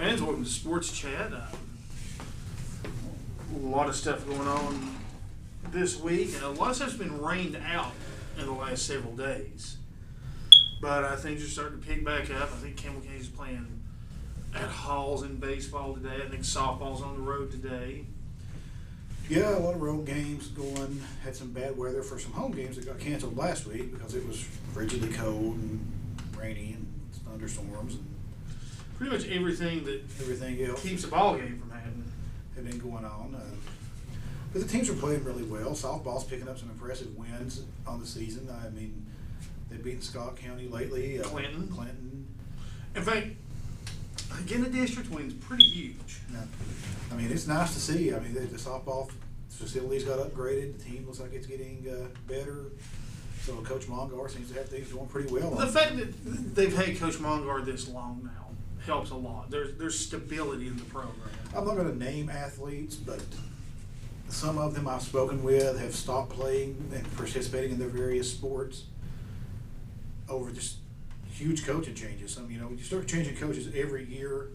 Fans, welcome to Sports Chat. A lot of stuff going on this week, and a lot of stuff's been rained out in the last several days. But things are starting to pick back up. I think Campbell County's playing at Halls in baseball today. I think softball's on the road today. Yeah, a lot of road games going. Had some bad weather for some home games that got canceled last week because it was frigidly cold and rainy and thunderstorms and Pretty much everything else keeps the ball game from happening. had been going on. But the teams are playing really well. Softball's picking up some impressive wins on the season. I mean, they've beaten Scott County lately. Clinton. In fact, getting a district win's pretty huge. Yeah. I mean, it's nice to see. I mean, the softball facilities got upgraded. The team looks like it's getting better. So Coach Mongar seems to have things going pretty well. The fact that they've had Coach Mongar this long now helps a lot. There's stability in the program. I'm not going to name athletes, but some of them I've spoken with have stopped playing and participating in their various sports over just huge coaching changes. When you start changing coaches every year,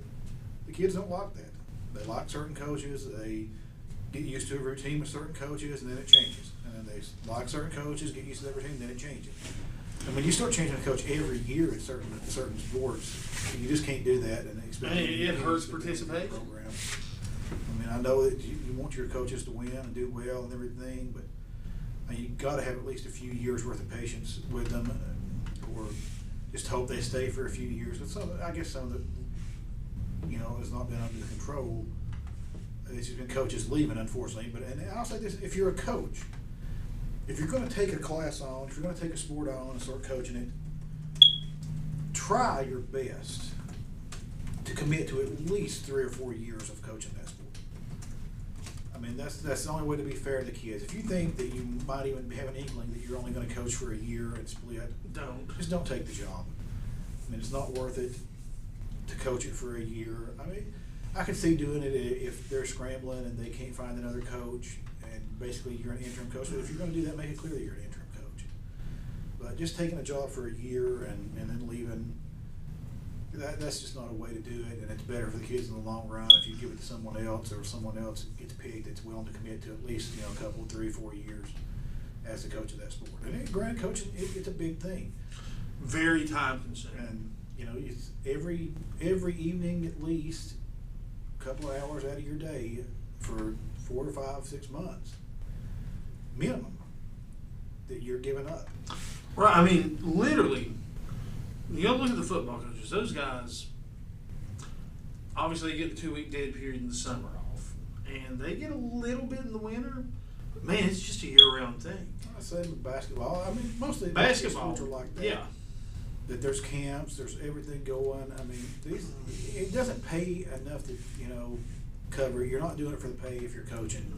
the kids don't like that. They like certain coaches. They get used to a routine with certain coaches, and then it changes. And then they like certain coaches, get used to that routine, then it changes. And when you start changing a coach every year in certain sports, you just can't do that and expect. It hurts participation. Program. I mean, I know that you want your coaches to win and do well and everything, but you got to have at least a few years worth of patience with them, or just hope they stay for a few years. But I guess some of it, has not been under control. It's just been coaches leaving, unfortunately. And I'll say this: if you're a coach, if you're going to take a class on, if you're going to take a sport on and start coaching it, try your best to commit to at least 3 or 4 years of coaching that sport. I mean, that's the only way to be fair to the kids. If you think that you might even have an inkling that you're only going to coach for a year and split, just don't take the job. I mean, it's not worth it to coach it for a year. I mean, I can see doing it if they're scrambling and they can't find another coach, and basically you're an interim coach. But if you're going to do that, make it clear that you're an interim coach. But just taking a job for a year and then leaving, that's just not a way to do it, and it's better for the kids in the long run if you give it to someone else, or someone else gets picked that's willing to commit to at least a couple, 3 or 4 years as the coach of that sport. And grand coaching, it's a big thing. Very time consuming. And it's every evening at least a couple of hours out of your day for 4 to 5, 6 months minimum that you're giving up. Right. I mean, literally, you got to look at the football coaches. Those guys, obviously, they get the 2-week dead period in the summer off, and they get a little bit in the winter. But man, it's just a year-round thing. I say with basketball. I mean, mostly basketball sports are like that. Yeah. That there's camps, there's everything going. I mean, it doesn't pay enough to cover. You're not doing it for the pay if you're coaching.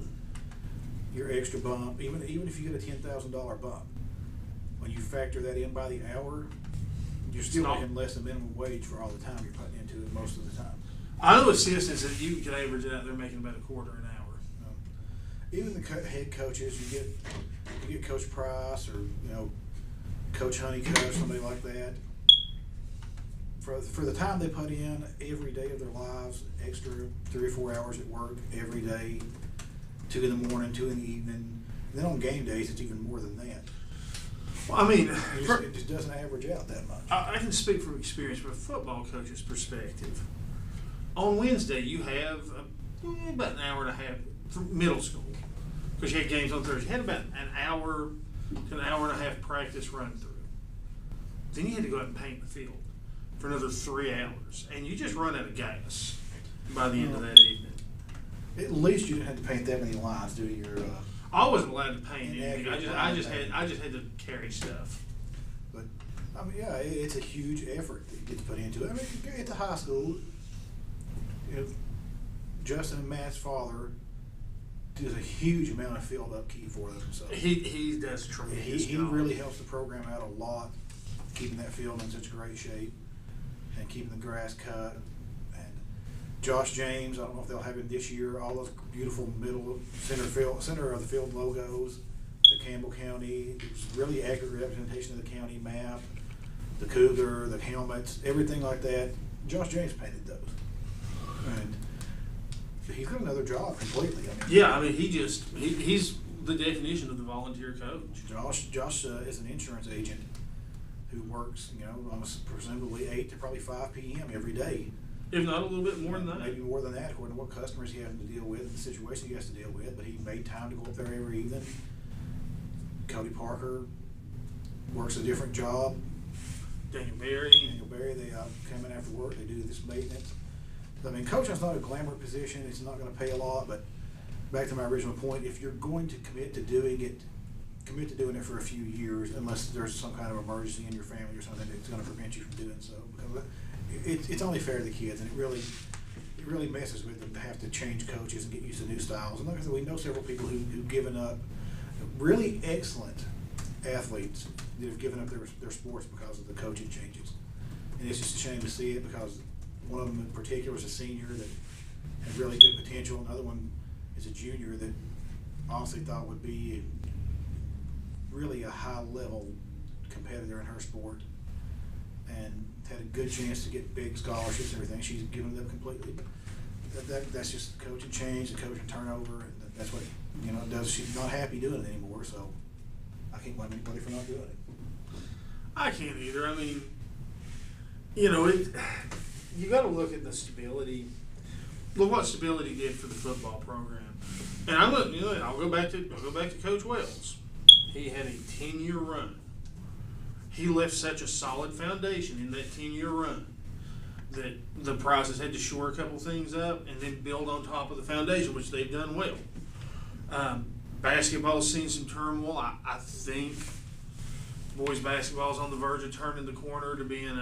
Your extra bump, even if you get a $10,000 bump, when you factor that in by the hour, you're still making less than minimum wage for all the time you're putting into it most of the time. I know assistants that you can average it out, they're making about $0.25 an hour. Even the head coaches, you get Coach Price or Coach Honeycutt or somebody like that. For the time they put in every day of their lives, extra 3 or 4 hours at work every day, 2 in the morning, 2 in the evening. And then on game days, it's even more than that. Well, I mean, it just doesn't average out that much. I can speak from experience from a football coach's perspective. On Wednesday, you have about an hour and a half for middle school, because you had games on Thursday. You had about an hour to an hour and a half practice run through. Then you had to go out and paint the field for another 3 hours, and you just run out of gas by the end of that evening. At least you didn't have to paint that many lines due to your. I wasn't allowed to paint anything. I just had to carry stuff. But I mean, yeah, it's a huge effort that you get to put into it. I mean, at the high school, Justin and Matt's father does a huge amount of field upkeep for them. So he does tremendous. He really helps the program out a lot, keeping that field in such great shape and keeping the grass cut. And Josh James, I don't know if they'll have him this year. All those beautiful center of the field logos, the Campbell County, really accurate representation of the county map, the cougar, the helmets, everything like that. Josh James painted those. got another job completely. I mean, Yeah, I mean, he's the definition of the volunteer coach. Josh is an insurance agent who works, almost presumably 8 to probably 5 p.m. every day. If not a little bit more than that. Maybe more than that, according to what customers he has to deal with and the situation he has to deal with. But he made time to go up there every evening. Cody Parker works a different job. Daniel Berry, they come in after work. They do this maintenance. I mean, coaching's not a glamour position. It's not going to pay a lot. But back to my original point, if you're going to commit to doing it for a few years, unless there's some kind of emergency in your family or something that's going to prevent you from doing so. Because it's only fair to the kids, and it really messes with them to have to change coaches and get used to new styles. And like I said, we know several people who've given up, really excellent athletes that have given up their sports because of the coaching changes. And it's just a shame to see it, because one of them in particular is a senior that had really good potential. Another one is a junior that honestly thought would be really a high-level competitor in her sport and had a good chance to get big scholarships and everything. She's given it up completely. That's just the coaching change, the coaching turnover, and that's what it does. She's not happy doing it anymore, so I can't blame anybody for not doing it. I can't either. I mean, you got to look at the stability. Look what stability did for the football program. And I'll go back to Coach Wells. He had a 10-year run. He left such a solid foundation in that 10-year run that the Prices had to shore a couple things up and then build on top of the foundation, which they've done well. Basketball's seen some turmoil. I think boys basketball is on the verge of turning the corner to being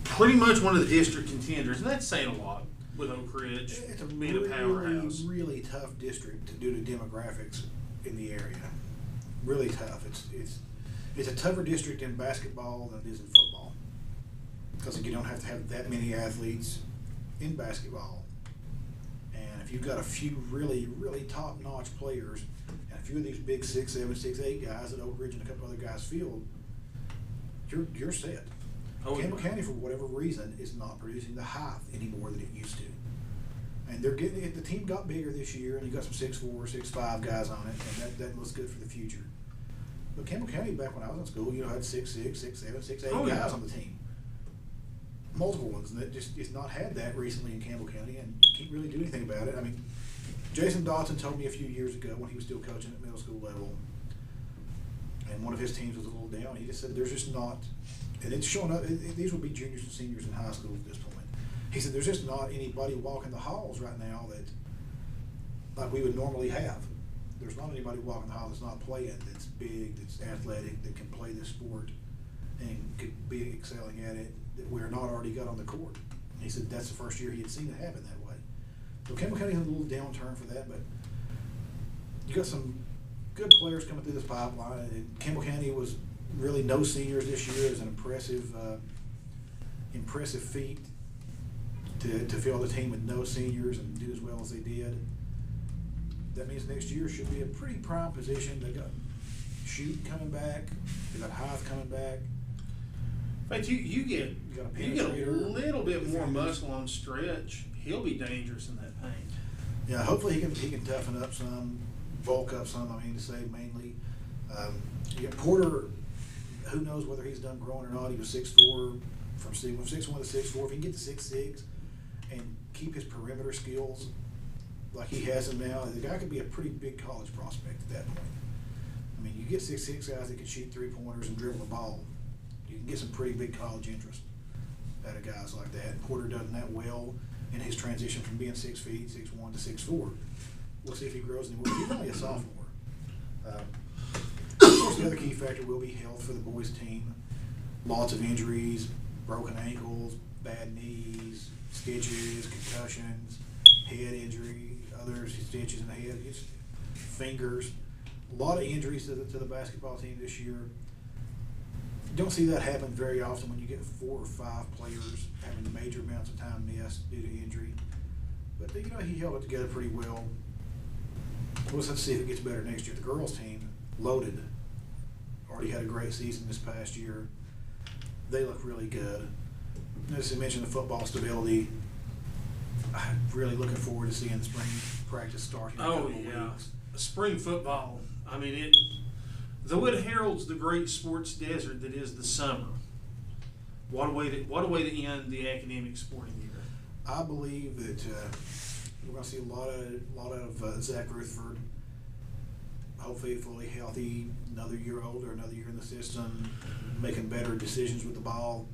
pretty much one of the district contenders, and that's saying a lot with Oak Ridge being a powerhouse. Really tough district due to demographics in the area. Really tough. It's a tougher district in basketball than it is in football, because you don't have to have that many athletes in basketball. And if you've got a few really, really top-notch players and a few of these big 6'7", 6'8" guys that Oak Ridge and a couple other guys field, you're set. Campbell County, for whatever reason, is not producing the height anymore than it used to. And they're getting it. The team got bigger this year, and you got some 6'4", 6'5" guys on it, and that looks good for the future. But Campbell County, back when I was in school, had 6'6", 6'7", 6'8" guys on the team. Multiple ones, and that just it's not had that recently in Campbell County, and you can't really do anything about it. I mean, Jason Dodson told me a few years ago when he was still coaching at middle school level, and one of his teams was a little down. He just said there's just not, and it's showing up. These will be juniors and seniors in high school at this point. He said there's just not anybody walking the halls right now that like we would normally have. There's not anybody walking the hall that's not playing, that's big, that's athletic, that can play this sport and could be excelling at it, that we're not already got on the court. He said that's the first year he had seen it happen that way. So Campbell County had a little downturn for that, but you got some good players coming through this pipeline. And Campbell County was really no seniors this year. It was an impressive feat to fill the team with no seniors and do as well as they did. That means next year should be a pretty prime position. They got Shoot coming back. They got Hythe coming back. In fact, you get a little bit more muscle on stretch. He'll be dangerous in that paint. Yeah, hopefully he can toughen up some, bulk up some. I mean to say mainly. You got Porter. Who knows whether he's done growing or not? He was 6'4", from 6'1" to 6'4". If he can get to 6'6" and keep his perimeter skills like he has them now, the guy could be a pretty big college prospect at that point. I mean, you get 6'6" guys that can shoot 3-pointers and dribble the ball. You can get some pretty big college interest out of guys like that. And Porter done that well in his transition from being 6 feet, 6'1" to 6'4". We'll see if he grows anymore. He's only a sophomore. Of course, the other key factor will be health for the boys' team. Lots of injuries, broken ankles, bad knees, stitches, concussions, head injury, other stitches in the head, fingers. A lot of injuries to the basketball team this year. You don't see that happen very often when you get 4 or 5 players having major amounts of time missed due to injury. But he held it together pretty well. We'll just have to see if it gets better next year. The girls' team, loaded, already had a great season this past year. They look really good. As I mentioned, the football stability. I'm really looking forward to seeing the spring practice start here in a Oh, couple of yeah. weeks. Spring football. I mean, though it heralds the great sports desert that is the summer, what a way to end the academic sporting year. I believe that we're going to see a lot of Zach Rutherford. Hopefully, fully healthy, another year older, another year in the system, making better decisions with the ball.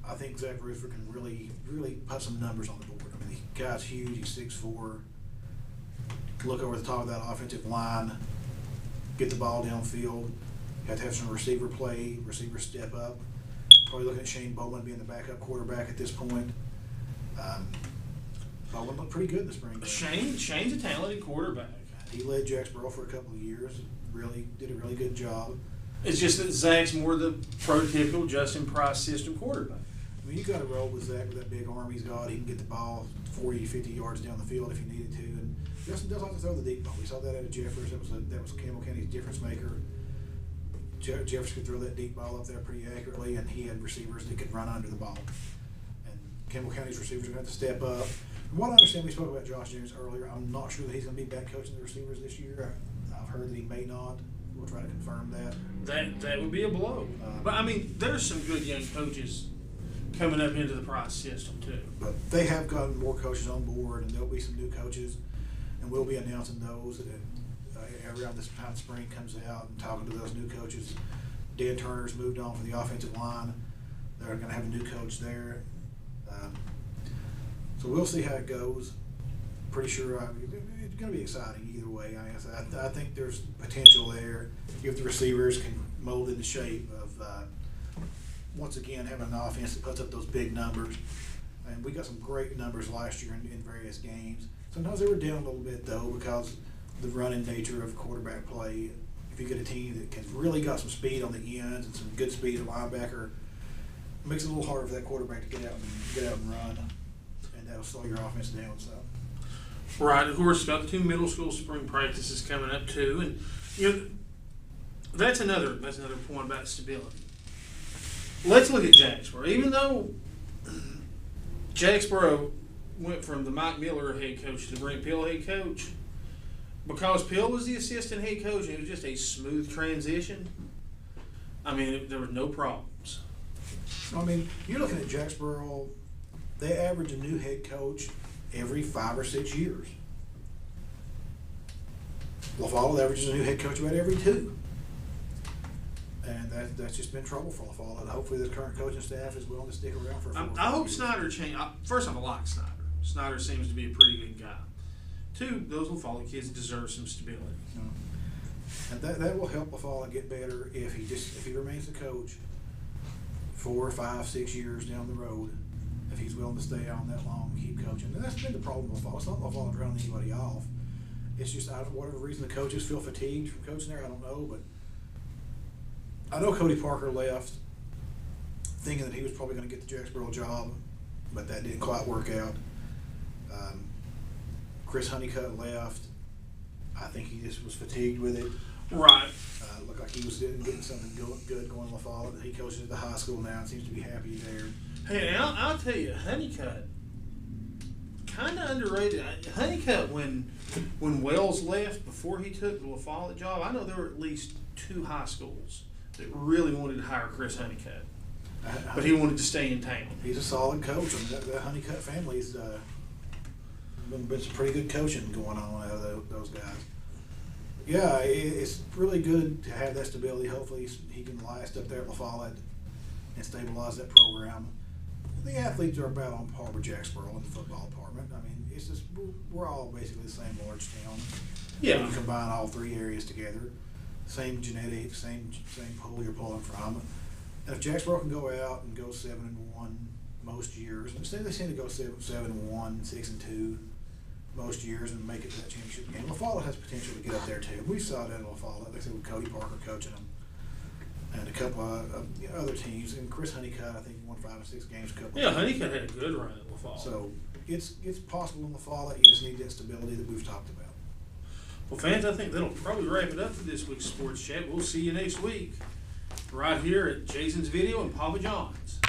I think Zach Rutherford can really put some numbers on the board. I mean, the guy's huge. He's 6'4". Look over the top of that offensive line, get the ball downfield. You have to have some receiver play, receiver step up. Probably looking at Shane Bowman being the backup quarterback at this point. Bowman looked pretty good in the spring game. Shane's a talented quarterback. He led Jacksboro for a couple of years. Really did a really good job. It's just that Zach's more the prototypical Justin Price system quarterback. I mean, you got to roll with Zach with that big arm he's got. He can get the ball 40, 50 yards down the field if he needed to. And Justin does like to throw the deep ball. We saw that out of Jeffers. That was Campbell County's difference maker. Jeffers could throw that deep ball up there pretty accurately, and he had receivers that could run under the ball. And Campbell County's receivers are going to have to step up. From what I understand, we spoke about Josh Jones earlier. I'm not sure that he's going to be back coaching the receivers this year. I've heard that he may not. We'll try to confirm that. That would be a blow. But I mean, there's some good young coaches coming up into the Price system too. But they have gotten more coaches on board, and there'll be some new coaches, and we'll be announcing those around this time spring comes out and talking to those new coaches. Dan Turner's moved on for the offensive line. They're going to have a new coach there. So we'll see how it goes. Pretty sure it's going to be exciting either way. I think there's potential there if the receivers can mold into shape of once again having an offense that puts up those big numbers. And we got some great numbers last year in various games. Sometimes they were down a little bit though because the running nature of quarterback play. If you get a team that has really got some speed on the ends and some good speed at linebacker, it makes it a little harder for that quarterback to get out and run, and that'll slow your offense down. So. Right, of course, got 2 middle school spring practices coming up too, and you know that's another point about stability. Let's look at Jacksboro. Even though Jacksboro went from the Mike Miller head coach to the Brent Pill head coach, because Pill was the assistant head coach, it was just a smooth transition. I mean, there were no problems. I mean, you're looking at Jacksboro. They average a new head coach every 5 or 6 years. La Follette averages a new head coach about every 2. And that's just been trouble for La Follette. Hopefully the current coaching staff is willing to stick around for 4 or 5 I hope years. Snyder change. First off, I like Snyder. Snyder seems to be a pretty good guy. 2, those La Follette kids deserve some stability. And that will help La Follette get better if he remains the coach 4, 5, 6 years down the road. If he's willing to stay on that long and keep coaching. And that's been the problem with La Follette. It's not La Follette running anybody off. It's just out of whatever reason the coaches feel fatigued from coaching there. I don't know, but I know Cody Parker left thinking that he was probably going to get the Jacksboro job, but that didn't quite work out. Chris Honeycutt left. I think he just was fatigued with it. Right. Looked like he was getting something good going to La Follette. He coaches at the high school now and seems to be happy there. Hey, and I'll tell you, Honeycutt, kind of underrated. Honeycutt, when Wells left before he took the La Follette job, I know there were at least 2 high schools that really wanted to hire Chris Honeycutt, but he wanted to stay in town. He's a solid coach. I mean, that Honeycutt family's been some pretty good coaching going on out of those guys. Yeah, it's really good to have that stability. Hopefully he can last up there at La Follette and stabilize that program. The athletes are about on par with Jacksboro in the football department. I mean, it's just we're all basically the same large town. Yeah. You combine all 3 areas together, same genetics, same pool you're pulling from. And if Jacksboro can go out and go 7-1 most years, instead they seem to go 7-1, 6-2 most years and make it to that championship game. La Follette has potential to get up there too. We saw that at La Follette. Like I said, with Cody Parker coaching them, and a couple of other teams. And Chris Honeycutt, I think, won 5 or 6 games. Honeycutt had a good run at La Follette. So it's possible in La Follette. You just need that stability that we've talked about. Well, fans, I think that'll probably wrap it up for this week's Sports Chat. We'll see you next week right here at Jason's Video and Papa John's.